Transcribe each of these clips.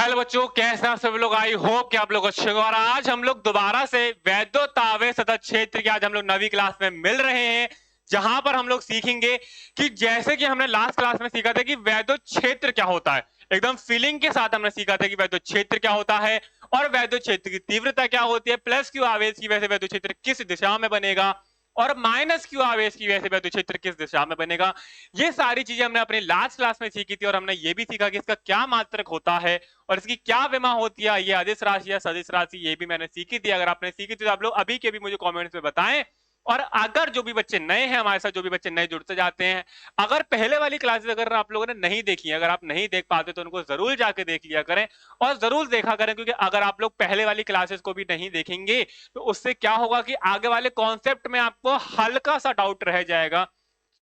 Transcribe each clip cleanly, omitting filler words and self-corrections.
Hello बच्चों, कैसे आप सभी लोग। आई होप कि आप लोग अच्छे हो। और आज हम लोग दोबारा से वैद्योतावेश सतत क्षेत्र की आज हम लोग 9वीं क्लास में मिल रहे हैं, जहां पर हम लोग सीखेंगे कि जैसे कि हमने लास्ट क्लास में सीखा था कि वैद्य क्षेत्र क्या होता है। एकदम फीलिंग के साथ हमने सीखा था कि वैद्य क्षेत्र क्या होता है और वैद्य क्षेत्र की तीव्रता क्या होती है, प्लस क्यू आवेश की वजह से वैद्य क्षेत्र किस दिशा में बनेगा और माइनस क्यू आवेश की वजह से वैद्य क्षेत्र किस दिशा में बनेगा। ये सारी चीजें हमने अपनी लास्ट क्लास में सीखी थी और हमने ये भी सीखा कि इसका क्या मात्रक होता है और इसकी क्या विमा होती है, ये अदिश राशि या सदिश राशि, ये भी मैंने सीखी थी। अगर आपने सीखी थी तो आप लोग अभी के भी मुझे कमेंट्स में बताएं। और अगर जो भी बच्चे नए हैं हमारे साथ, जो भी बच्चे नए जुड़ते जाते हैं, अगर पहले वाली क्लासेस अगर आप लोगों ने नहीं देखी है, अगर आप नहीं देख पाते तो उनको जरूर जाके देख लिया करें और जरूर देखा करें, क्योंकि अगर आप लोग पहले वाली क्लासेस को भी नहीं देखेंगे तो उससे क्या होगा कि आगे वाले कॉन्सेप्ट में आपको हल्का सा डाउट रह जाएगा।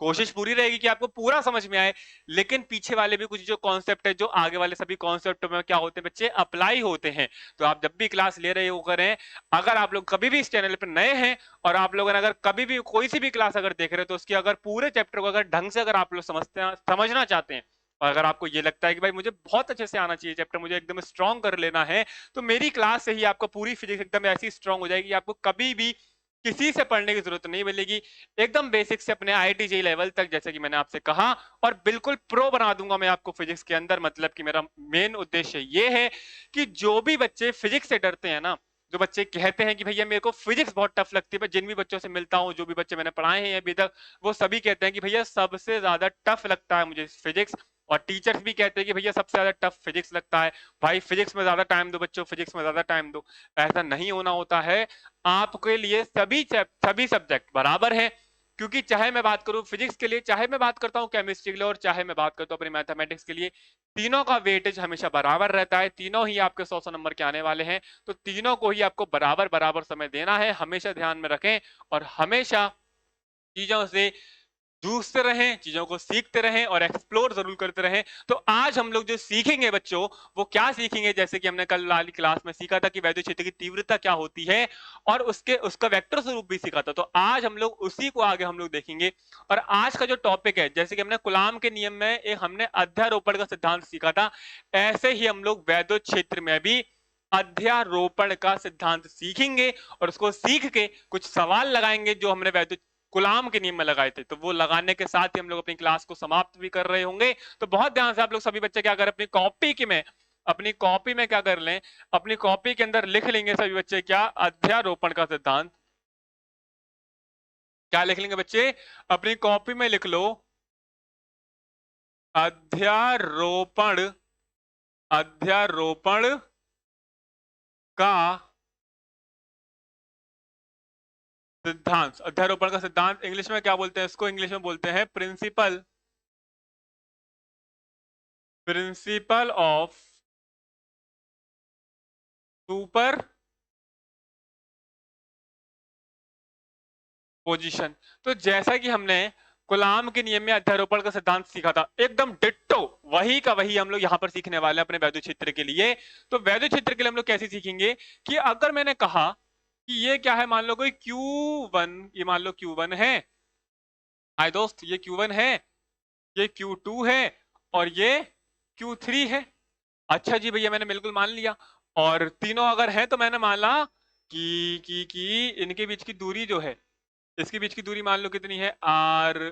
कोशिश पूरी रहेगी कि आपको पूरा समझ में आए, लेकिन पीछे वाले भी कुछ जो कॉन्सेप्ट है, जो आगे वाले सभी कॉन्सेप्ट में क्या होते हैं बच्चे, अप्लाई होते हैं। तो आप जब भी क्लास ले रहे हो करें, अगर आप लोग कभी भी इस चैनल पर नए हैं और आप लोग अगर कभी भी कोई सी भी क्लास अगर देख रहे हो तो उसकी अगर पूरे चैप्टर को अगर ढंग से अगर आप लोग समझना चाहते हैं और अगर आपको ये लगता है कि भाई मुझे बहुत अच्छे से आना चाहिए चैप्टर, मुझे एकदम स्ट्रॉन्ग कर लेना है, तो मेरी क्लास से ही आपको पूरी फिजिक्स एकदम ऐसी स्ट्रॉन्ग हो जाएगी, आपको कभी भी किसी से पढ़ने की जरूरत नहीं मिलेगी। एकदम बेसिक से अपने IIT जेई लेवल तक, जैसे कि मैंने आपसे कहा, और बिल्कुल प्रो बना दूंगा मैं आपको फिजिक्स के अंदर। मतलब कि मेरा मेन उद्देश्य ये है कि जो भी बच्चे फिजिक्स से डरते हैं ना, जो बच्चे कहते हैं कि भैया मेरे को फिजिक्स बहुत टफ लगती है, जिन भी बच्चों से मिलता हूँ, जो भी बच्चे मैंने पढ़ाए हैं अभी तक, वो सभी कहते हैं कि भैया सबसे ज्यादा टफ लगता है मुझे फिजिक्स। और टीचर्स भी कहते हैं कि भैया सबसे ज्यादा टफ फिजिक्स लगता है, भाई फिजिक्स में ज्यादा टाइम दो बच्चों, फिजिक्स में ज्यादा टाइम दो। ऐसा नहीं होना होता है। आपके लिए सभी सब्जेक्ट बराबर है, क्योंकि चाहे मैं बात करूं फिजिक्स के लिए, चाहे मैं बात करता हूं केमिस्ट्री के लिए, और चाहे मैं बात करता हूं अपनी मैथमेटिक्स के लिए, तीनों का वेटेज हमेशा बराबर रहता है। तीनों ही आपके 100 नंबर के आने वाले हैं, तो तीनों को ही आपको बराबर बराबर समय देना है। हमेशा ध्यान में रखें और हमेशा चीजों से जूझते रहें, चीजों को सीखते रहें और एक्सप्लोर जरूर करते रहें। तो आज हम लोग जो सीखेंगे बच्चों, वो क्या सीखेंगे, जैसे कि हमने कल वाली क्लास में सीखा था कि वैद्युत क्षेत्र की तीव्रता क्या होती है और उसका वेक्टर स्वरूप भी सीखा था। तो आज हम लोग उसी को आगे हम लोग देखेंगे। और आज का जो टॉपिक है, जैसे कि हमने कूलाम के नियम में एक हमने अध्यारोपण का सिद्धांत सीखा था, ऐसे ही हम लोग वैद्युत क्षेत्र में भी अध्यारोपण का सिद्धांत सीखेंगे और उसको सीख के कुछ सवाल लगाएंगे जो हमने वैद्युत कूलाम के नियम में लगाए थे। तो वो लगाने के साथ ही हम लोग अपनी क्लास को समाप्त भी कर रहे होंगे। तो बहुत ध्यान से आप लोग सभी बच्चे क्या करें, अपनी कॉपी में क्या कर लें, अपनी कॉपी के अंदर लिख लेंगे सभी बच्चे क्या, अध्यारोपण का सिद्धांत। क्या लिख लेंगे बच्चे, अपनी कॉपी में लिख लो अध्यारोपण, अध्यारोपण का सिद्धांत। अध्यारोपण का सिद्धांत इंग्लिश में क्या बोलते हैं इसको, इंग्लिश में बोलते हैं principle, principle of superposition. तो जैसा कि हमने कूलाम के नियम में अध्यारोपण का सिद्धांत सीखा था, एकदम डिट्टो वही का वही हम लोग यहाँ पर सीखने वाले हैं अपने वैद्युत क्षेत्र के लिए। तो वैद्युत क्षेत्र के लिए हम लोग कैसे सीखेंगे कि अगर मैंने कहा कि ये क्या है, मान लो कोई Q1, ये मान लो Q1 है, हाय दोस्त ये Q1 है, ये Q2 है और ये Q3 है। अच्छा जी भैया मैंने बिल्कुल मान लिया। और तीनों अगर है तो मैंने माना कि इनके बीच की दूरी जो है, इसके बीच की दूरी मान लो कितनी है R,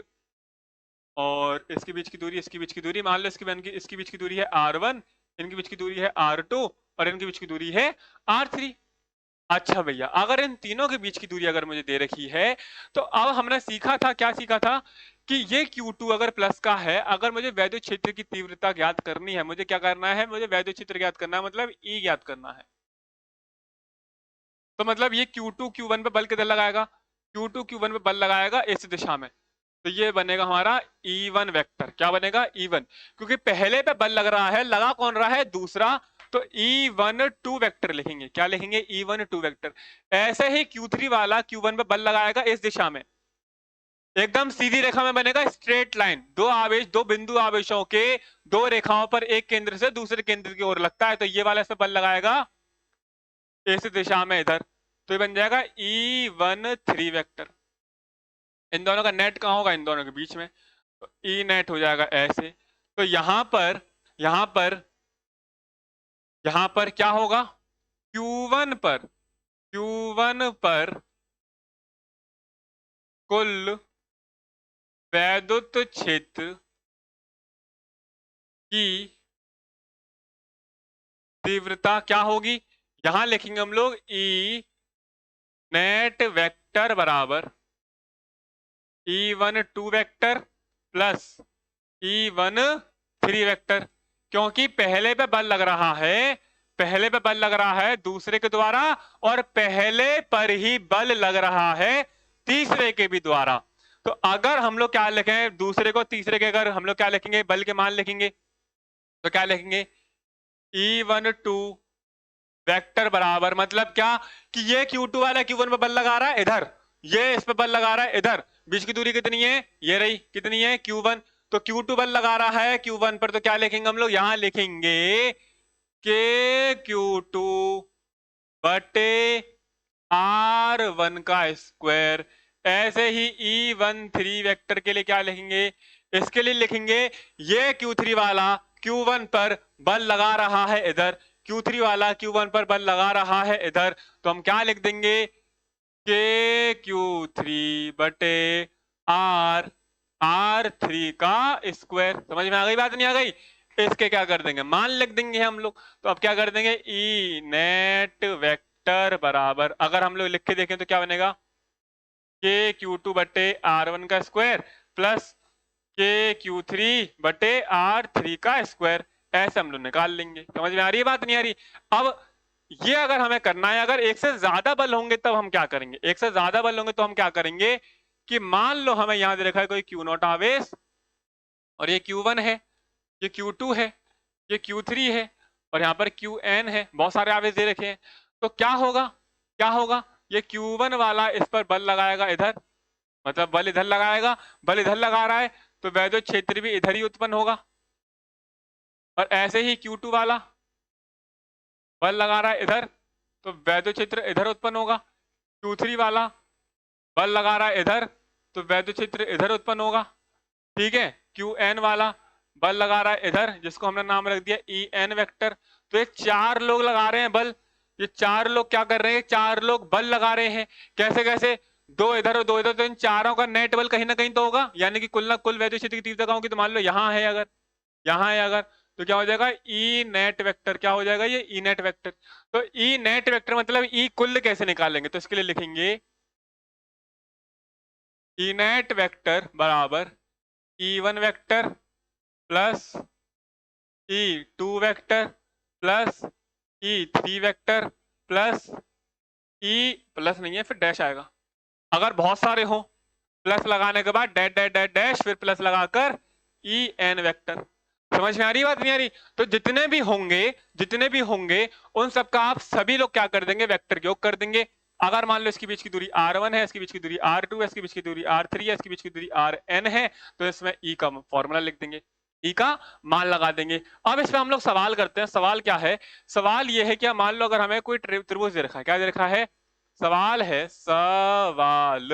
और इसके बीच की दूरी, इसके बीच की दूरी मान लो इसके बीच की दूरी है R1, इनके बीच की दूरी है R2 और इनके बीच की दूरी है R3। अच्छा भैया अगर इन तीनों के बीच की दूरी अगर मुझे दे रखी है, तो अब हमने सीखा था, क्या सीखा था कि ये Q2 अगर प्लस का है, अगर मुझे वैद्युत क्षेत्र की तीव्रता ज्ञात करनी है, मुझे क्या करना है, मुझे वैद्युत क्षेत्र ज्ञात करना है, मतलब E ज्ञात करना है। तो मतलब ये Q2 Q1 पे बल किधर लगाएगा, Q2 Q1 पे बल लगाएगा इस दिशा में, तो ये बनेगा हमारा E1 वेक्टर। क्या बनेगा, E1, क्योंकि पहले पे बल लग रहा है, लगा कौन रहा है, दूसरा, तो E12 वेक्टर लिखेंगे। क्या लिखेंगे, E12 वेक्टर। ऐसे ही Q3 वाला Q1 पे बल लगाएगा इस दिशा में, एकदम सीधी रेखा में बनेगा स्ट्रेट लाइन, दो आवेश, दो बिंदु आवेशों के दो रेखाओं पर एक केंद्र से दूसरे केंद्र की ओर लगता है, तो ये वाला इस पे बल लगाएगा इस दिशा में इधर, तो ये बन जाएगा E13 वेक्टर। इन दोनों का नेट कहां होगा, इन दोनों के बीच में, तो ई नेट हो जाएगा ऐसे। तो यहां पर यहां पर क्या होगा, Q1 पर कुल वैद्युत क्षेत्र की तीव्रता क्या होगी, यहां लिखेंगे हम लोग ई नेट वेक्टर बराबर E12 vector plus E13 vector, क्योंकि पहले पे बल लग रहा है, पहले पे बल लग रहा है दूसरे के द्वारा, और पहले पर ही बल लग रहा है तीसरे के भी द्वारा। तो अगर हम लोग क्या लिखें, दूसरे को तीसरे के अगर हम लोग क्या लिखेंगे, बल के मान लिखेंगे, तो क्या लिखेंगे E12 वेक्टर बराबर, मतलब क्या कि ये Q2 वाला Q1 पे बल लगा रहा है इधर, ये इस पे बल लगा रहा है इधर, बीच की दूरी कितनी है, ये रही, कितनी है Q1, तो Q2 बल लगा रहा है Q1 पर, तो क्या लिखेंगे हम लोग, यहां लिखेंगे के Q2 बटे R1 का स्क्वायर। ऐसे ही E13 वेक्टर के लिए क्या लिखेंगे, इसके लिए लिखेंगे ये Q3 वाला Q1 पर बल लगा रहा है इधर, Q3 वाला Q1 पर बल लगा रहा है इधर, तो हम क्या लिख देंगे के Q3 बटे R3 का स्क्वायर। समझ में आ गई बात, नहीं आ गई, इसके क्या कर देंगे, मान लिख देंगे हम लोग। तो अब क्या कर देंगे, ई नेट वेक्टर बराबर, अगर हम लोग लिख के देखें तो क्या बनेगा, के Q2 बटे R1 का स्क्वायर प्लस के Q3 बटे R3 का स्क्वायर, ऐसे हम लोग निकाल लेंगे। समझ में आ रही है बात, नहीं आ रही। अब ये अगर हमें करना है, अगर एक से ज्यादा बल होंगे तब हम क्या करेंगे, एक से ज्यादा बल होंगे तो हम क्या करेंगे कि मान लो हमें यहां दे रखा है कोई Q0 आवेश, और ये Q1 है, ये Q2 है, ये Q3 है, और यहाँ पर Qn है, बहुत सारे आवेश दे रखे हैं। तो क्या होगा, क्या होगा, ये Q1 वाला इस पर बल लगाएगा इधर, मतलब बल इधर लगाएगा, बल इधर लगा रहा है तो वैद्युत क्षेत्र भी इधर ही उत्पन्न होगा, और ऐसे ही Q2 वाला बल लगा रहा है इधर, तो वैद्युत क्षेत्र इधर उत्पन्न होगा। Q3 वाला बल लगा रहा है इधर, तो वैद्युत क्षेत्र इधर उत्पन्न होगा। ठीक है, Qn वाला बल लगा रहा है इधर, जिसको हमने नाम रख दिया En वेक्टर। तो ये चार लोग लगा रहे हैं बल, ये चार लोग क्या कर रहे हैं, चार लोग बल लगा रहे हैं। कैसे कैसे, दो इधर और दो इधर, तो इन चारों का नेट बल कहीं ना कहीं तो होगा, यानी कि कुल ना कुल वैद्युत क्षेत्र की तीव्रता होगी। तो मान लो यहाँ है अगर, यहाँ है अगर, तो क्या हो जाएगा ई नेट वेक्टर, क्या हो जाएगा ये ई नेट वेक्टर। तो ई नेट वेक्टर मतलब ई कुल कैसे निकालेंगे, तो इसके लिए लिखेंगे ई नेट वेक्टर बराबर E1 vector plus E2 vector plus E3 vector plus E plus नहीं है फिर डैश आएगा, अगर बहुत सारे हो प्लस लगाने के बाद डैश डैश डैश डैश फिर प्लस लगाकर En वेक्टर। समझ में आ रही बात, नहीं आ रही। तो जितने भी होंगे, जितने भी होंगे उन सबका आप सभी लोग क्या कर देंगे, वेक्टर योग कर देंगे। अगर मान लो इसके बीच की दूरी R1 है, इसके बीच की दूरी R2 है, इसके बीच की दूरी R3 है, इसके बीच की दूरी Rn है, तो इसमें E का फॉर्मूला लिख देंगे, E का मान लगा देंगे। अब इस पे हम लोग सवाल करते हैं। सवाल क्या है, सवाल ये है कि मान लो अगर हमें कोई त्रिभुज दे रखा है, क्या दे रखा है, सवाल है, सवाल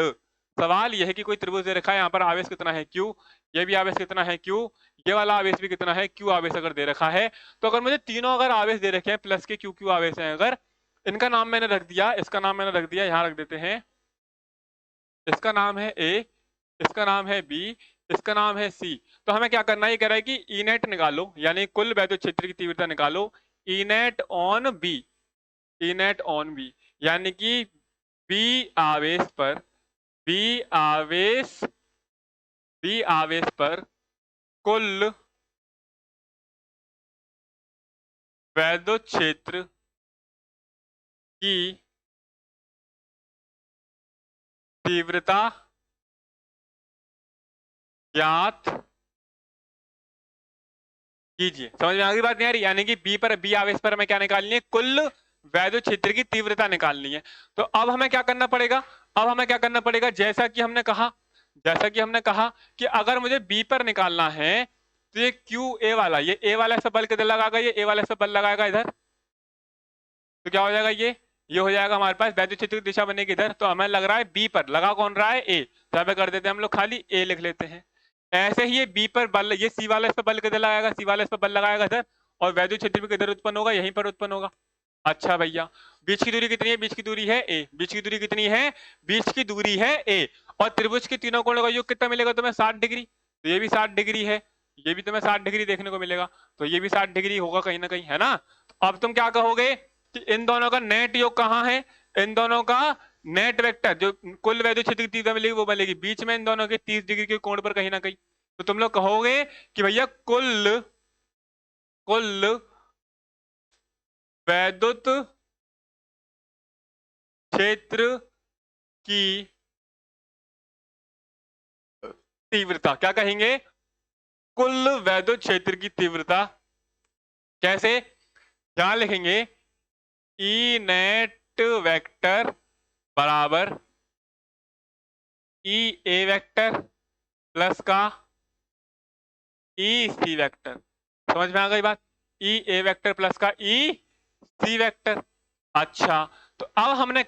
यह है कि कोई त्रिभुज दे रखा है, यहाँ पर आवेश कितना है Q, ये भी आवेश कितना है Q, ये वाला आवेश भी कितना है Q आवेश अगर दे रखा है। तो अगर मुझे तीनों अगर आवेश दे रखे हैं प्लस के Q आवेश हैं, अगर इनका नाम मैंने रख दिया, इसका नाम मैंने रख दिया, यहाँ रख देते हैं, इसका नाम है A, इसका नाम है B, इसका नाम है C। तो हमें क्या करना है, ये कह रहा है कि E नेट निकालो, यानी कुल वैद्युत क्षेत्र की तीव्रता निकालो, E net on B, E net on B, यानी कि B आवेश पर, B आवेश, B आवेश पर कुल वैद्युत क्षेत्र की तीव्रता ज्ञात कीजिए। समझ में आ गई बात, नहीं आ रही, यानी कि बी आवेश पर हमें क्या निकालनी है, कुल वैद्युत क्षेत्र की तीव्रता निकालनी है। तो अब हमें क्या करना पड़ेगा, अब हमें क्या करना पड़ेगा, जैसा कि हमने कहा, जैसा कि हमने कहा कि अगर मुझे बी पर निकालना है तो ये क्यू ए वाला, ये ए वाला इस पर बल किधर लगाएगा, ये ए वाला इस पर बल लगाएगा इधर, तो क्या हो जाएगा, ये हो जाएगा हमारे पास वैद्युत क्षेत्र की दिशा बनेगी इधर। तो हमें लग रहा है बी पर, लगा कौन रहा है, ए, तो हमें कर देते हैं हम लोग खाली ए लिख लेते हैं। ऐसे ही ये बी पर बल, ये सी वाला इस पर बल किधर लगाएगा, सी वाला इस पर बल लगाएगा इधर, और वैद्युत क्षेत्र भी किधर उत्पन्न होगा, यहीं पर उत्पन्न होगा। अच्छा भैया, बीच की दूरी कितनी है, बीच की दूरी है a, बीच की दूरी कितनी है, बीच की दूरी है a, और त्रिभुज के तीनों कोणों का योग कितना मिलेगा तुम्हें, 60 डिग्री। तो ये भी 60 डिग्री है, ये भी तुम्हें 60 डिग्री देखने को मिलेगा, तो ये भी 60 डिग्री होगा कहीं ना कहीं, है ना। तो अब तुम क्या कहोगे कि इन दोनों का नेट योग कहाँ है, इन दोनों का नेट वेक्टर जो कुल वैद्युत क्षेत्र की तीव्रता मिलेगी वो मिलेगी बीच में इन दोनों के 30 डिग्री के कोण पर कहीं ना कहीं। तो तुम लोग कहोगे कि भैया कुल कुल वैद्युत क्षेत्र की तीव्रता, क्या कहेंगे, कुल वैद्युत क्षेत्र की तीव्रता, कैसे, क्या लिखेंगे, ई नेट वेक्टर बराबर ई ए वेक्टर प्लस का ई सी वेक्टर। समझ में आ गई बात, ई ए वेक्टर प्लस का ई सी वेक्टर। अच्छा, तो अब हमने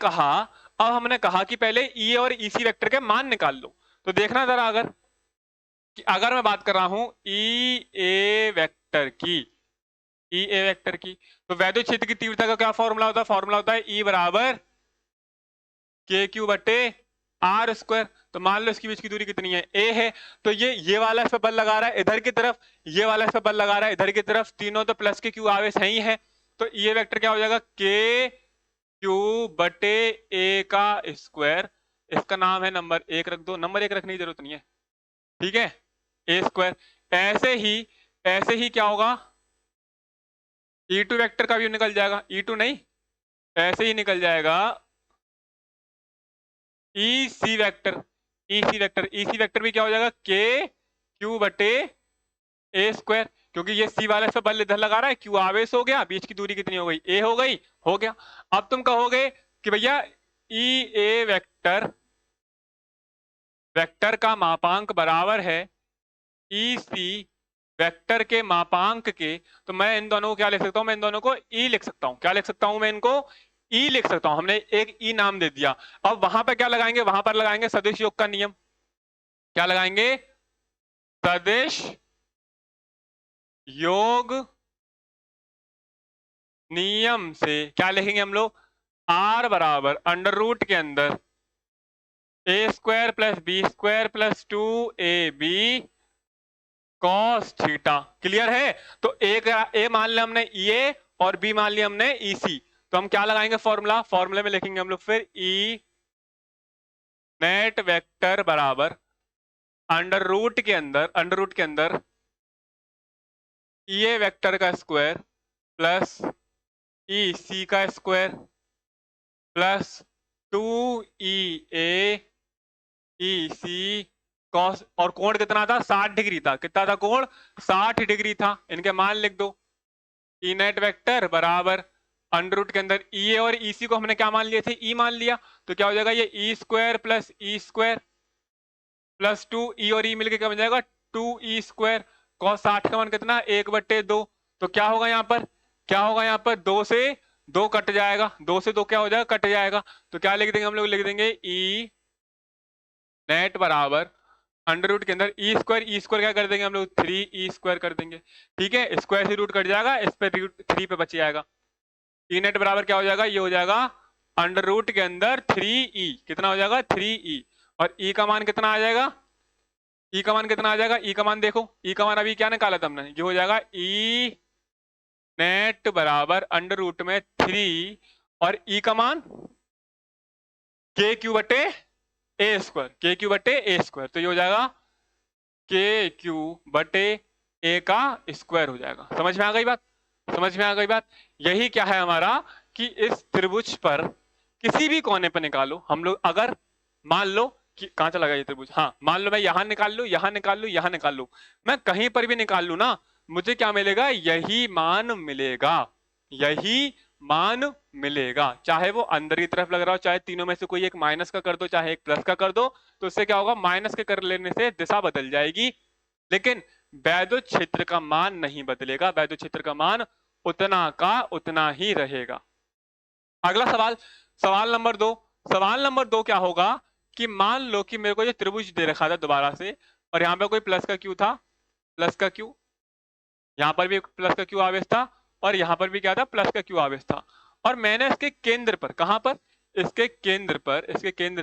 कहा कि पहले ई और ई सी वेक्टर के मान निकाल लो। तो देखना जरा, अगर मैं बात कर रहा हूं ई ए वेक्टर की, तो वैद्युत क्षेत्र की तीव्रता का क्या फॉर्मूला होता है, फॉर्मूला होता है ई बराबर के क्यू बटे आर स्क्वायर। तो मान लो इसकी बीच की दूरी कितनी है, a है, तो ये वाला इस पर बल लगा रहा है इधर की तरफ, ये वाला इस पर बल लगा रहा है इधर की तरफ, तीनों तो प्लस के क्यू आवेश है ही है। तो ये वेक्टर क्या हो जाएगा, के क्यू बटे a का स्क्वायर, इसका नाम है नंबर 1 रख दो, नंबर 1 रखने की जरूरत नहीं है, ठीक है, a स्क्वायर। ऐसे ही क्या होगा, E2 वेक्टर का भी निकल जाएगा, E2 नहीं, ऐसे ही निकल जाएगा ई सी वेक्टर भी क्या हो जाएगा, के क्यू बटे ए स्क्वायर, क्योंकि ये सी वाला इस पर बल इधर लगा रहा है, क्यू आवेश हो गया, बीच की दूरी कितनी हो गई, ए हो गई, हो गया। अब तुम कहोगे कि भैया ई ए वेक्टर का मापांक बराबर है ई सी वेक्टर के मापांक के, तो मैं इन दोनों को क्या लिख सकता हूं, मैं इन दोनों को ई लिख सकता हूं, क्या लिख सकता हूं, मैं इनको ई लिख सकता हूं, हमने एक ई नाम दे दिया। अब वहां पर क्या लगाएंगे, वहां पर लगाएंगे सदिश योग का नियम, क्या लगाएंगे, सदिश योग नियम से क्या लिखेंगे हम लोग, आर बराबर अंडर रूट के अंदर A square plus B square plus 2ab cos theta. Clear है, तो एक ए मान लिया हमने ए और बी मान लिया हमने ई सी, तो हम क्या लगाएंगे फॉर्मूले में लिखेंगे हम लोग फिर ई नेट वेक्टर बराबर अंडर रूट के अंदर ई ए वेक्टर का स्क्वायर प्लस ई सी का स्क्वायर प्लस 2EA ई सी कॉस, और कोण कितना था, 60 डिग्री था, कितना था कोण, 60 डिग्री था। इनके मान लिख दो, ई नेट वेक्टर बराबर अंडर रूट के अंदर ई ए और ई सी को हमने क्या मान लिए थे, ई मान लिया, तो क्या हो जाएगा, ये E square plus E square plus 2 ई और ई मिलकर क्या बन जाएगा 2e स्क्वायर, कॉस 60 का मान कितना 1/2, तो क्या होगा यहाँ पर 2 से 2 कट जाएगा, 2 से 2 क्या हो जाएगा, कट जाएगा। तो क्या लिख देंगे हम लोग, लिख देंगे ई नेट बराबर अंडर रूट के अंदर ई स्क्वायर क्या कर देंगे हम लोग 3e स्क्वायर कर देंगे, ठीक है, स्क्वायर से रूट कट जाएगा, इस पे रूट 3 पे बच जाएगा। ई नेट बराबर क्या हो जाएगा, ये हो जाएगा अंडर रूट के अंदर 3e, कितना हो जाएगा 3e, और e का मान कितना आ जाएगा, e का मान कितना आ जाएगा, e का मान देखो, e का मान अभी क्या निकाला था हमने, ये हो जाएगा e नेट बराबर अंडर रूट में 3 और e का मान के क्यू बटे ए स्क्वायर, तो ये हो जाएगा के क्यू बटे ए का स्क्वायर हो जाएगा। समझ में आ गई बात, यही क्या है हमारा कि इस त्रिभुज पर किसी भी कोने पर निकालो हम लोग, अगर मान लो कि कहां चला गया ये त्रिभुज, हाँ मान लो मैं यहां निकाल लू, यहां निकाल लू, मैं कहीं पर भी निकाल लू ना, मुझे क्या मिलेगा, यही मान मिलेगा, चाहे वो अंदर की तरफ लग रहा हो, चाहे तीनों में से कोई एक माइनस का कर दो, चाहे एक प्लस का कर दो, तो इससे क्या होगा, माइनस के कर लेने से दिशा बदल जाएगी, लेकिन वैद्युत क्षेत्र का मान नहीं बदलेगा, वैद्युत क्षेत्र का मान उतना का उतना ही रहेगा। अगला सवाल नंबर 2 क्या होगा कि मान लो कि मेरे को ये त्रिभुज दे रखा था दोबारा से, और यहाँ पे कोई प्लस का क्यू था, यहाँ पर भी प्लस का क्यू आवेश था और यहाँ पर भी क्या था, प्लस का क्यू आवेश था। और मैंने इसके केंद्र पर, कहां पर, इसके केंद्र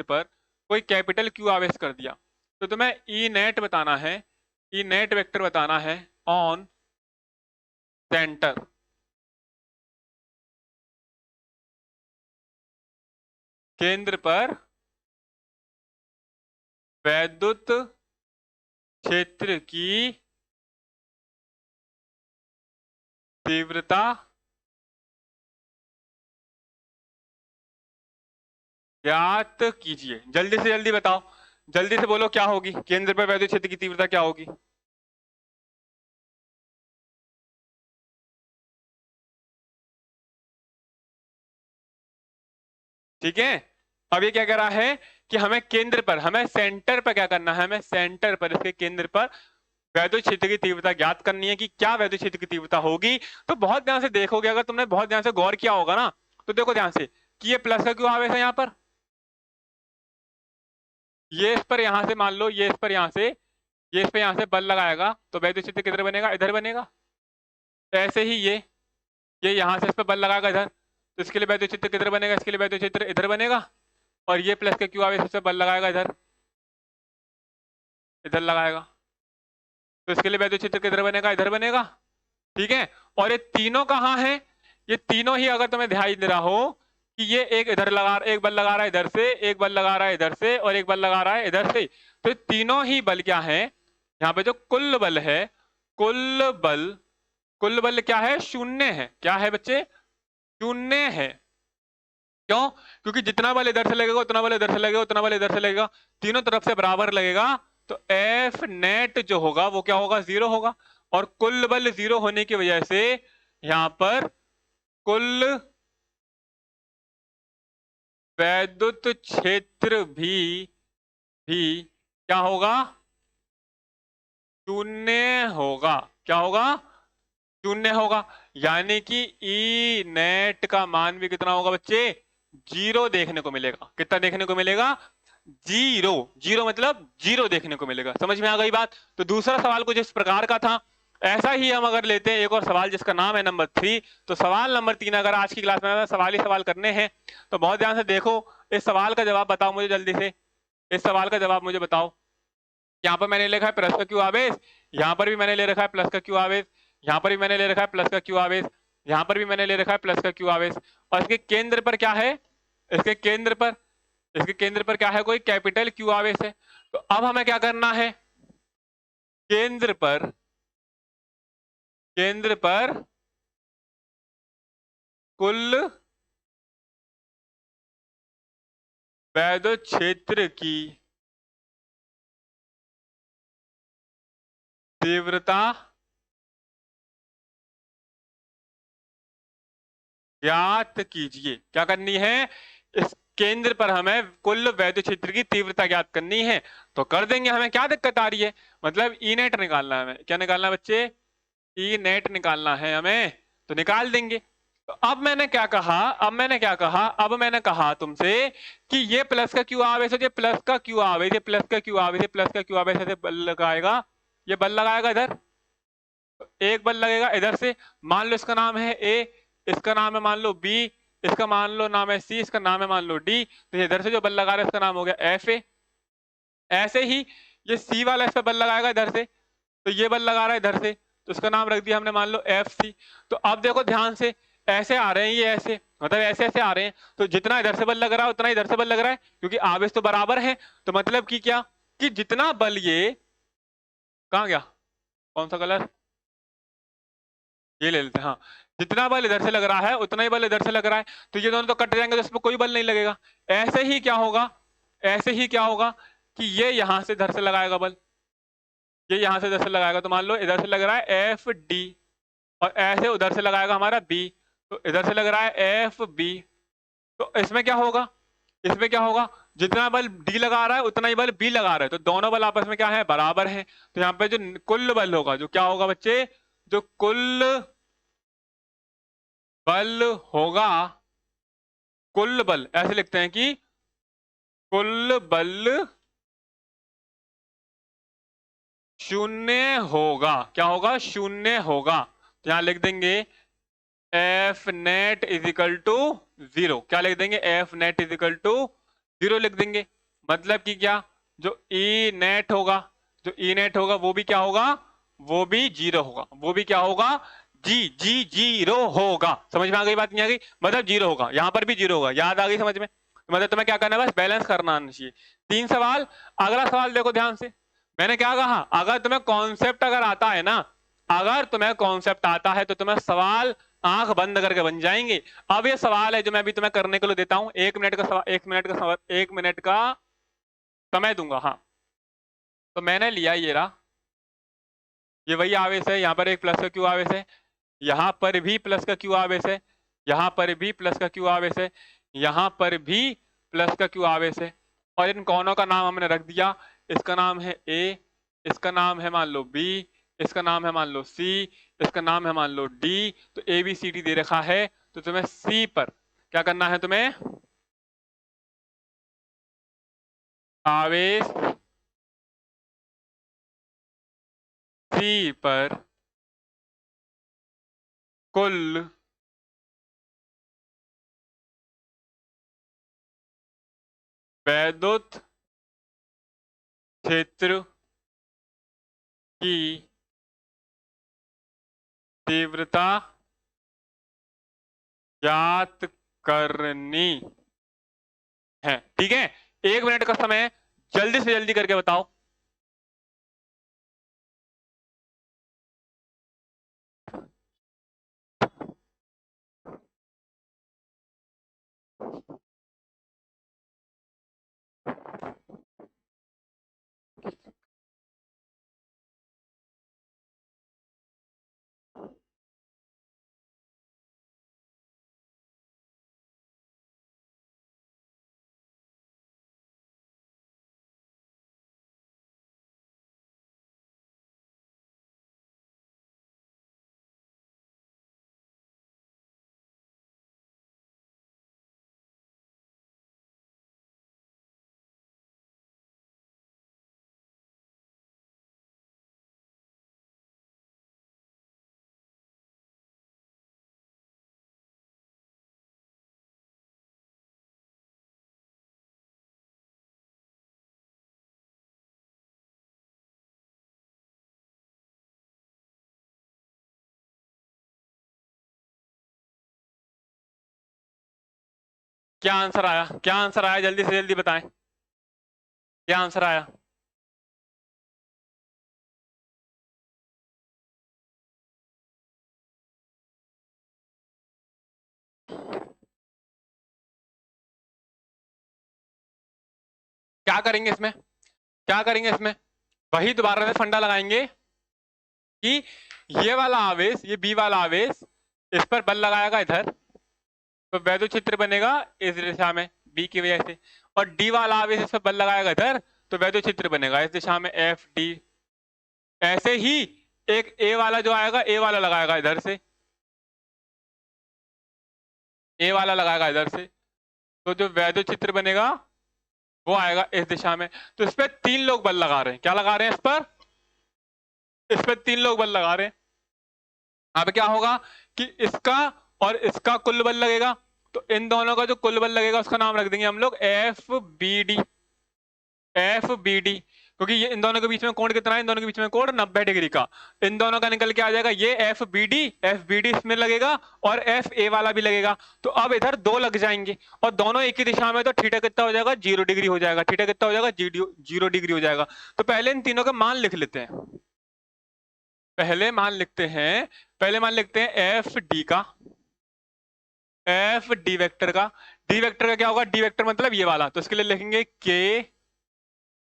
पर कोई कैपिटल क्यू आवेश कर दिया। तो तुम्हें ई नेट बताना है, ई नेट वेक्टर बताना है ऑन सेंटर। केंद्र पर वैद्युत क्षेत्र की तीव्रता ज्ञात कीजिए। जल्दी से जल्दी बताओ, जल्दी से बोलो क्या होगी, केंद्र पर वैद्युत क्षेत्र की तीव्रता क्या होगी। ठीक है, अब ये क्या कह रहा है कि हमें केंद्र पर, हमें सेंटर पर क्या करना है, हमें सेंटर पर, इसके केंद्र पर वैद्युत क्षेत्र की तीव्रता ज्ञात करनी है कि क्या वैद्युत क्षेत्र की तीव्रता होगी। तो बहुत ध्यान से देखोगे, अगर तुमने बहुत ध्यान से गौर किया होगा ना, तो देखो ध्यान से कि ये प्लस का क्यों आवेश है यहाँ पर, ये इस पर यहां से मान लो, ये इस पर यहां से, ये इस पर यहां से बल लगाएगा तो वैद्युत क्षेत्र किधर बनेगा, इधर बनेगा। ऐसे ही ये यहां से इस पर बल लगाएगा इधर, तो इसके लिए वैद्युत क्षेत्र किधर बनेगा, इसके लिए वैद्युत क्षेत्र इधर बनेगा। और ये प्लस का क्यू आवेश इस पर बल लगाएगा इधर, इधर लगाएगा, तो इसके लिए वैद्युत क्षेत्र किधर बनेगा, इधर बनेगा। ठीक है, और ये तीनों कहाँ हैं, ये तीनों ही अगर तुम्हें ध्यान दे रहा हो कि ये एक इधर लगा, एक बल लगा रहा है इधर से, एक बल लगा रहा है इधर से, और एक बल लगा रहा है इधर से, तो तीनों ही बल क्या है, यहाँ पे जो कुल बल है, कुल बल क्या है, शून्य है। क्या है बच्चे, शून्य है। क्यों, क्योंकि जितना बल इधर से लगेगा उतना बल इधर से लगेगा, उतना बल इधर से लगेगा, तीनों तरफ से बराबर लगेगा, तो एफ नेट जो होगा वो क्या होगा, जीरो होगा। और कुल बल जीरो होने की वजह से यहां पर कुल वैद्युत क्षेत्र भी क्या होगा, शून्य होगा। क्या होगा, शून्य होगा। यानी कि ई नेट का मान भी कितना होगा बच्चे, जीरो देखने को मिलेगा। कितना देखने को मिलेगा, जीरो। जीरो मतलब जीरो देखने को मिलेगा। समझ में आ गई बात। तो दूसरा सवाल कुछ इस प्रकार का था। ऐसा ही हम अगर लेते हैं एक और सवाल जिसका नाम है नंबर 3। तो सवाल नंबर 3 अगर आज की क्लास में सवाल ही सवाल करने हैं तो बहुत ध्यान से देखो। इस सवाल का जवाब बताओ मुझे जल्दी से, इस सवाल का जवाब मुझे बताओ। यहाँ पर मैंने लिखा है प्लस का क्यू आवेश, यहाँ पर भी मैंने ले रखा है प्लस का क्यू आवेश, यहाँ पर भी मैंने ले रखा है प्लस का क्यू आवेश, यहाँ पर भी मैंने ले रखा है प्लस का क्यू आवेश। और इसके केंद्र पर क्या है, इसके केंद्र पर क्या है, कोई कैपिटल क्यू आवेश है। तो अब हमें क्या करना है, केंद्र पर कुल वैद्युत क्षेत्र की तीव्रता ज्ञात कीजिए। क्या करनी है, इस केंद्र पर हमें कुल वैद्युत क्षेत्र की तीव्रता ज्ञात करनी है। तो कर देंगे। हमें क्या दिक्कत आ रही है, मतलब ई नेट निकालना है हमें। क्या निकालना है बच्चे, ई नेट निकालना है हमें, तो निकाल देंगे। तो अब मैंने कहा तुमसे कि ये प्लस का क्यू आवेश है, ये प्लस का क्यू आवेश, ये प्लस का क्यू आवेश, ये प्लस का क्यू आवेश, ऐसे बल लगाएगा, ये बल लगाएगा इधर, एक बल लगेगा इधर से। मान लो इसका नाम है ए, इसका नाम है मान लो बी, इसका मान लो नाम है सी, इसका नाम है मान लो डी। तो इधर से जो बल लगा रहा है इसका नाम हो गया एफ ए। ऐसे ही ये सी वाला इस पर बल लगाएगा इधर से, तो ये बल लगा रहा है इधर से, तो इसका नाम रख दिया हमने मान लो एफ सी। तो अब देखो ध्यान से, ऐसे आ रहे हैं, ये ऐसे, मतलब ऐसे ऐसे आ रहे हैं। तो जितना इधर से बल लग रहा है उतना इधर से बल लग रहा है, क्योंकि आवेश तो बराबर है। तो मतलब कि क्या, कि जितना बल ये, कहाँ गया, कौन सा कलर, ये ले लेते हैं। हाँ, जितना बल इधर से लग रहा है उतना ही बल इधर से लग रहा है, तो ये दोनों तो कट जाएंगे, तो इसमें कोई बल नहीं लगेगा। ऐसे ही क्या होगा, कि ये यहां से इधर से लगाएगा बल, ये यहां से इधर से लगाएगा, तो मान लो इधर से लग रहा है एफ डी, और ऐसे उधर से लगाएगा हमारा बी, तो इधर से लग रहा है एफ बी। तो इसमें क्या होगा, जितना बल डी लगा रहा है उतना ही बल बी लगा रहा है, तो दोनों बल आपस में क्या है, बराबर है। तो यहाँ पे जो कुल बल होगा, जो क्या होगा बच्चे, जो कुल बल होगा, कुल बल ऐसे लिखते हैं कि कुल बल शून्य होगा। क्या होगा? शून्य होगा। तो यहां लिख देंगे F net is equal to 0। क्या लिख देंगे? F net is equal to 0 लिख देंगे। मतलब कि क्या, जो ई नेट होगा, जो ई नेट होगा वो भी क्या होगा? वो भी 0 होगा। वो भी क्या होगा? जी जी 0 होगा। समझ में आ गई बात? नहीं आ गई? मतलब 0 होगा, यहां पर भी 0 होगा। याद आ गई समझ में? मतलब तुम्हें क्या करना है? बस बैलेंस करना आना चाहिए। 3 सवाल। अगला सवाल देखो ध्यान से। मैंने क्या कहा? अगर तुम्हें कॉन्सेप्ट अगर आता है ना, अगर तुम्हें कॉन्सेप्ट आता है तो तुम्हें सवाल आंख बंद करके बन जाएंगे। अब ये सवाल है जो मैं अभी तुम्हें करने के लिए देता हूं। 1 मिनट का सवाल, 1 मिनट का सवाल, 1 मिनट का समय दूंगा। हाँ, तो मैंने लिया ये रहा, ये वही आवेश है। यहाँ पर एक प्लस का क्यू आवेश है, यहाँ पर भी प्लस का क्यू आवेश है, यहाँ पर भी प्लस का क्यू आवेश है, यहाँ पर भी प्लस का क्यू आवेश है। और इन कौनों का नाम हमने रख दिया। इसका नाम है ए, इसका नाम है मान लो बी, इसका नाम है मान लो सी, इसका नाम है मान लो डी। तो ए बी सी डी दे रखा है, तो तुम्हें सी पर क्या करना है? तुम्हें आवेश सी पर कुल वैद्युत क्षेत्र की तीव्रता ज्ञात करनी है। ठीक है, 1 मिनट का समय है, जल्दी से जल्दी करके बताओ। क्या आंसर आया? क्या आंसर आया? जल्दी से जल्दी बताएं, क्या आंसर आया? क्या करेंगे इसमें? क्या करेंगे इसमें? वही दोबारा से फंडा लगाएंगे कि ये वाला आवेश, ये बी वाला आवेश, इस पर बल लगाएगा इधर, तो वैद्युत क्षेत्र बनेगा इस दिशा में बी की वजह से। और डी वाला आवेश इस पर बल लगाएगा इधर, तो वैद्युत क्षेत्र बनेगा इस दिशा में एफ डी। ऐसे ही एक ए वाला जो आएगा, ए वाला लगाएगा इधर से, ए वाला लगाएगा इधर से, तो जो वैद्युत क्षेत्र बनेगा वो आएगा इस दिशा में। तो इस पे 3 लोग बल लगा रहे हैं। क्या लगा रहे हैं इस पर? इस पे 3 लोग बल लगा रहे हैं। अब क्या होगा कि इसका और इसका कुल बल लगेगा, तो इन दोनों का जो कुल बल लगेगा उसका नाम रख देंगे हम लोग F B D. F B D, क्योंकि ये इन दोनों के बीच में कोण कितना है? इन दोनों के बीच में कोण 90 डिग्री का। इन दोनों का निकल के आ जाएगा ये F B D. F B D इसमें लगेगा और एफ ए वाला भी लगेगा। तो अब इधर 2 लग जाएंगे और दोनों एक ही दिशा में, तो थीटा कितना हो जाएगा? 0 डिग्री हो जाएगा। थीटा कितना हो जाएगा? 0 डिग्री हो जाएगा। तो पहले इन तीनों का मान लिख लेते हैं। पहले मान लिखते हैं, पहले मान लिखते हैं एफ डी का, एफ डी वेक्टर का। डी वेक्टर का क्या होगा? डी वेक्टर मतलब ये वाला, तो इसके लिए लिखेंगे के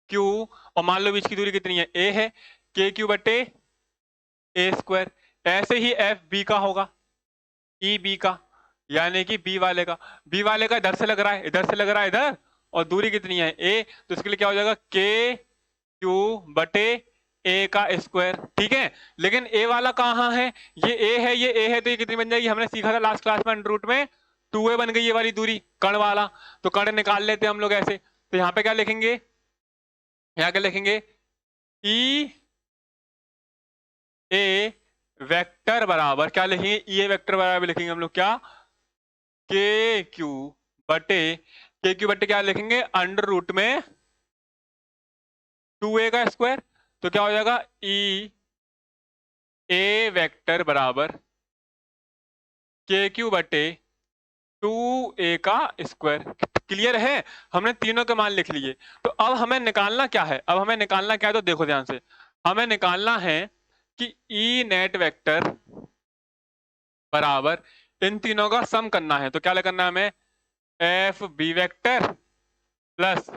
क्यू, और मान लो बीच की दूरी कितनी है? ए है, के क्यू बटे ए स्क्वायर। ऐसे ही एफ बी का होगा, ई बी का, यानी कि बी वाले का। बी वाले का इधर से लग रहा है, इधर से लग रहा है इधर, और दूरी कितनी है? ए, तो इसके लिए क्या हो जाएगा? के क्यू बटे ए का स्क्वायर। ठीक है, लेकिन ए वाला कहाँ है? ये ए है, ये ए है, तो ये कितनी बन जाएगी? हमने सीखा था लास्ट क्लास में अंडर रूट में, 2a बन गई ये वाली दूरी, कण वाला। तो कण निकाल लेते हैं हम लोग ऐसे। तो यहाँ पे क्या लिखेंगे? यहाँ क्या लिखेंगे? ई ए वेक्टर बराबर क्या लिखेंगे, ए वेक्टर बराबर लिखेंगे हम लोग क्या, के क्यू बटे, के क्यू बटे क्या लिखेंगे, अंडर रूट में 2a का स्क्वायर। तो क्या हो जाएगा, ई ए वेक्टर बराबर के क्यू बटे 2a का स्क्वायर। क्लियर है, हमने तीनों के मान लिख लिए। तो अब हमें निकालना क्या है, अब हमें निकालना क्या है, तो देखो ध्यान से, हमें निकालना है कि ई नेट वेक्टर बराबर इन तीनों का सम करना है। तो क्या करना है हमें, एफ बी वेक्टर प्लस,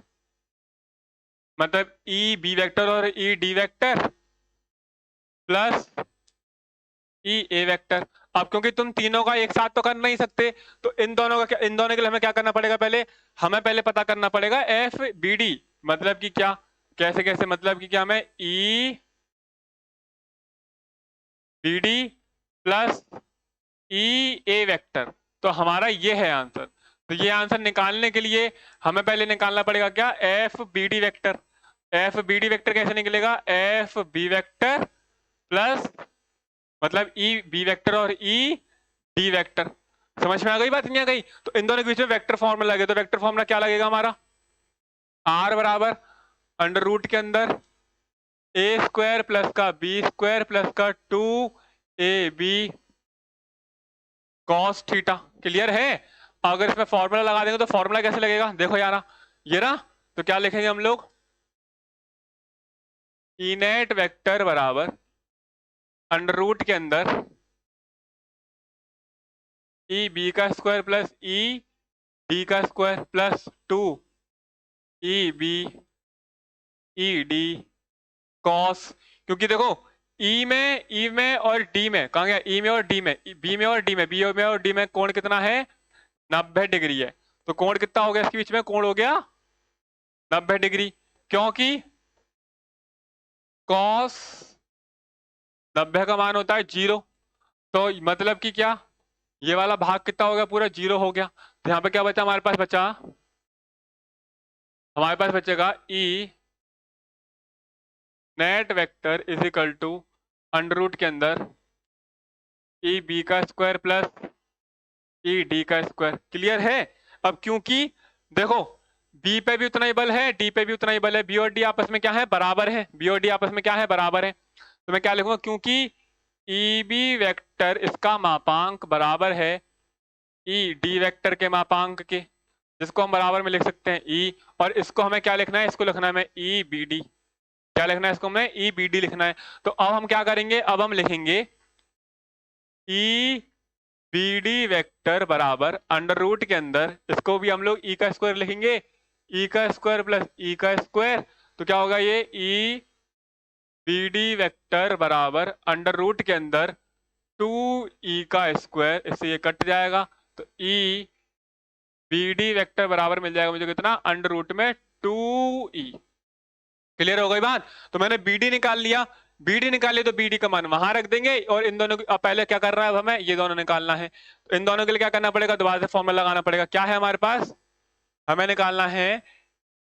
मतलब ई बी वेक्टर और E D vector plus E A vector. अब क्योंकि तुम तीनों का एक साथ तो कर नहीं सकते, तो इन दोनों का इन दोनों के लिए हमें क्या करना पड़ेगा, पहले हमें पहले पता करना पड़ेगा एफ बी डी, मतलब कि क्या, कैसे कैसे, मतलब कि क्या, हमें ई B D plus E A vector. तो हमारा ये है आंसर। तो ये आंसर निकालने के लिए हमें पहले निकालना पड़ेगा क्या, F B D vector. F B D vector कैसे निकलेगा, एफ बी वेक्टर प्लस, मतलब ई बी वेक्टर और ई डी वेक्टर। समझ में आ गई बात, नहीं आ गई? तो इन दोनों के बीच में वेक्टर फॉर्मूला लगे, तो वेक्टर फॉर्मूला क्या लगेगा हमारा, आर बराबर अंडर रूट के अंदर ए स्क्वायर प्लस का बी स्क्वायर प्लस का 2ab कॉस थीटा। क्लियर है? अगर इसमें फॉर्मूला लगा देंगे तो फॉर्मूला कैसे लगेगा, देखो यार, ये ना, तो क्या लिखेंगे हम लोग, ई नेट वेक्टर बराबर अंडर रूट के अंदर ई बी का स्क्वायर प्लस ई डी का square plus 2 B E D cos. क्योंकि देखो ई में और डी में, कहा गया ई में और डी में, बी में और डी में, बी में और डी में कोण कितना है, 90 डिग्री है। तो कोण कितना हो गया इसके बीच में, कोण हो गया 90 डिग्री, क्योंकि कॉस 90 का मान होता है 0। तो मतलब कि क्या, ये वाला भाग कितना हो गया, पूरा 0 हो गया। तो यहाँ पे क्या बचा हमारे पास, बचा हमारे पास बचेगा E net vector is equal to under root के अंदर ई बी का स्क्वायर प्लस ई डी का स्क्वायर। क्लियर है? अब क्योंकि देखो बी पे भी उतना ही बल है, डी पे भी उतना ही बल है, बी और डी आपस में क्या है, बराबर है, बी और डी आपस में क्या है, बराबर है। तो मैं क्या लिखूंगा, क्योंकि ई बी वेक्टर इसका मापांक बराबर है ई डी वेक्टर के मापांक के, जिसको हम बराबर में लिख सकते हैं ई, और इसको हमें क्या लिखना है, इसको लिखना है हमें ई बी डी। क्या लिखना है इसको, हमें ई बी डी लिखना है। तो अब हम क्या करेंगे, अब हम लिखेंगे ई बी डी वेक्टर बराबर अंडर रूट के अंदर, इसको भी हम लोग ई का स्क्वायर लिखेंगे, ई का स्क्वायर प्लस ई का स्क्वायर। तो क्या होगा ये, ई बी डी वेक्टर बराबर अंडर रूट के अंदर 2e का स्क्वायर, इससे ये कट जाएगा। तो ई बी डी वेक्टर बराबर मिल जाएगा मुझे कितना, अंडर रूट में 2e। क्लियर हो गई बात? तो मैंने बी डी निकाल लिया, बी डी निकाल लिया, तो बी डी का मान वहां रख देंगे, और इन दोनों अब पहले क्या कर रहा है, अब हमें ये दोनों निकालना है। तो इन दोनों के लिए क्या करना पड़ेगा, दोबारा से फॉर्मूला लगाना पड़ेगा। क्या है हमारे पास, हमें निकालना है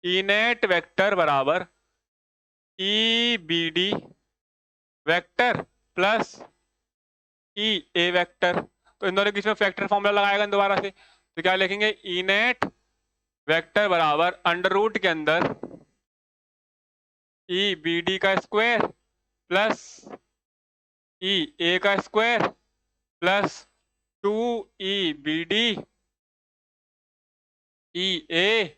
ई नेट वेक्टर बराबर E B D vector plus E A vector. तो इन दोनों के बीच में फैक्टर फॉर्मूला लगाएगा दोबारा से। तो क्या लिखेंगे, ई नेट वेक्टर बराबर अंडर रूट के अंदर ई बी डी का स्क्वायर प्लस ई ए का square plus 2e B D E A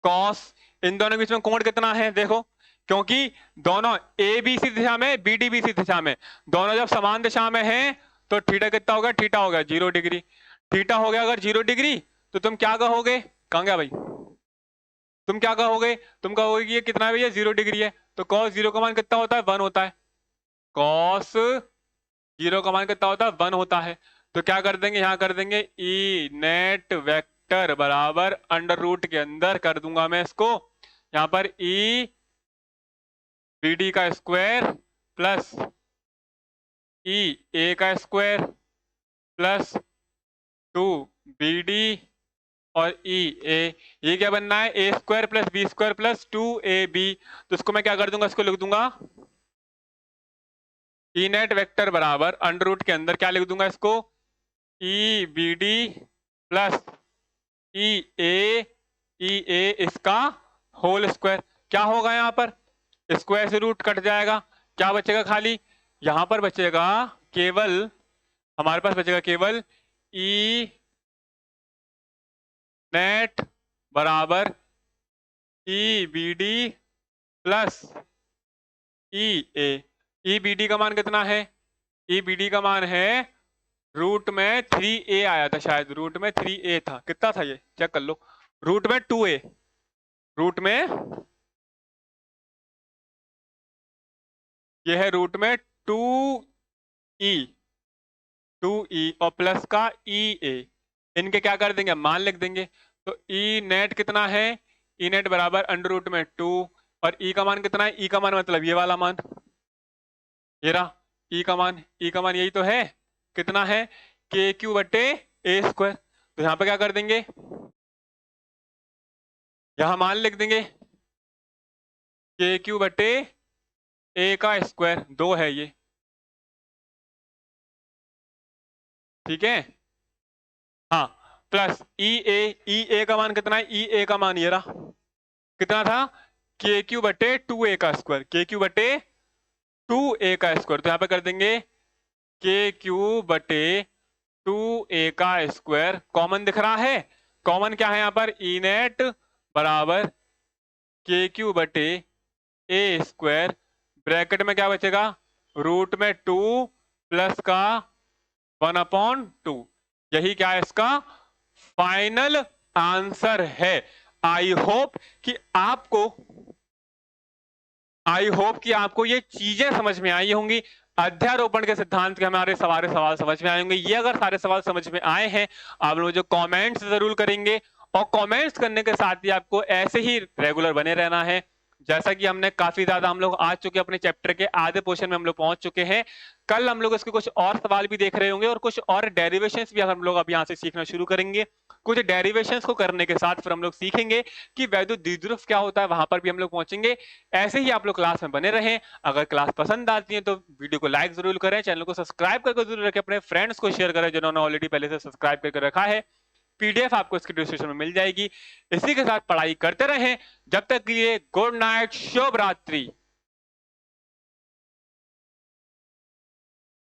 cos. इन दोनों के बीच में कोण कितना है देखो, क्योंकि दोनों ए बी सी दिशा में, बी डी बी सी दिशा में, दोनों जब समान दिशा में हैं, तो थीटा कितना होगा, थीटा होगा 0 डिग्री। थीटा हो गया अगर 0 डिग्री, तो तुम क्या कहोगे, कहाँ गया भाई, तुम क्या कहोगे, तुम कहोगे कि ये कितना है भैया, 0 डिग्री है। तो कॉस 0 का मान कितना होता है, 1 होता है। कॉस 0 का मान कितना होता है, 1 होता है। तो क्या कर देंगे, यहाँ कर देंगे ई नेट वेक्टर बराबर अंडर रूट के अंदर कर दूंगा मैं इसको, यहाँ पर ई बी डी का स्क्वायर प्लस ई ए का स्क्वायर प्लस 2bd और ई ए, ये क्या बनना है, A square plus B square plus 2ab। तो इसको मैं क्या कर दूंगा, इसको लिख दूंगा ई नेट वेक्टर बराबर अंडर रूट के अंदर क्या लिख दूंगा इसको, ई बी डी प्लस ई ए इसका होल स्क्वायर। क्या होगा यहाँ पर, स्क्वायर से रूट कट जाएगा, क्या बचेगा खाली, यहां पर बचेगा केवल, हमारे पास बचेगा केवल ई नेट बराबर E B D plus E B D का मान कितना है, ई बी डी का मान है रूट में 3a आया था, शायद रूट में 3a था, कितना था ये चेक कर लो, रूट में 2a, रूट में ये है रूट में 2e और प्लस का e इनके क्या कर देंगे, मान लिख देंगे। तो ई नेट कितना है, ई नेट बराबर अंडर रूट में 2 और ई का मान कितना है, ई का मान मतलब ये वाला मान, ये रहा ई का मान, ई का मान यही तो है, कितना है के क्यू बटे ए स्क्वायर। तो यहां पे क्या कर देंगे, यहां मान लिख देंगे के क्यू बटे ए का स्क्वायर, 2 है ये, ठीक है। हाँ प्लस ई ए का मान कितना है, ई ए का मान ये रहा, कितना था के क्यू बटे 2a का स्क्वायर, के क्यू बटे 2a का स्क्वायर। तो यहाँ पे कर देंगे के क्यू बटे 2a का स्क्वायर, कॉमन दिख रहा है, कॉमन क्या है यहाँ पर, ई नेट बराबर के क्यू बटे ए स्क्वायर, ब्रैकेट में क्या बचेगा, रूट में 2 प्लस का 1/2, यही क्या है इसका फाइनल आंसर है। आई होप कि आपको ये चीजें समझ में आई होंगी, अध्यारोपण के सिद्धांत के हमारे सारे सवाल समझ में आए होंगे। ये अगर सारे सवाल समझ में आए हैं, आप लोग जो कमेंट्स जरूर करेंगे, और कमेंट्स करने के साथ ही आपको ऐसे ही रेगुलर बने रहना है। जैसा कि हमने काफी ज्यादा हम लोग आ चुके अपने चैप्टर के आधे पोर्शन में हम लोग पहुंच चुके हैं। कल हम लोग इसके कुछ और सवाल भी देख रहे होंगे और कुछ और डेरिवेशंस भी हम लोग अब यहाँ से सीखना शुरू करेंगे। कुछ डेरिवेशंस को करने के साथ फिर हम लोग सीखेंगे कि वैद्युत द्विध्रुव क्या होता है, वहां पर भी हम लोग पहुंचेंगे। ऐसे ही आप लोग क्लास में बने रहें। अगर क्लास पसंद आती है तो वीडियो को लाइक जरूर करें, चैनल को सब्सक्राइब करके जरूर रखें, अपने फ्रेंड्स को शेयर करें जिन्होंने ऑलरेडी पहले से सब्सक्राइब करके रखा है। पीडीएफ आपको इसके डिस्क्रिप्शन में मिल जाएगी। इसी के साथ पढ़ाई करते रहें, जब तक के लिए गुड नाइट, शुभ रात्रि।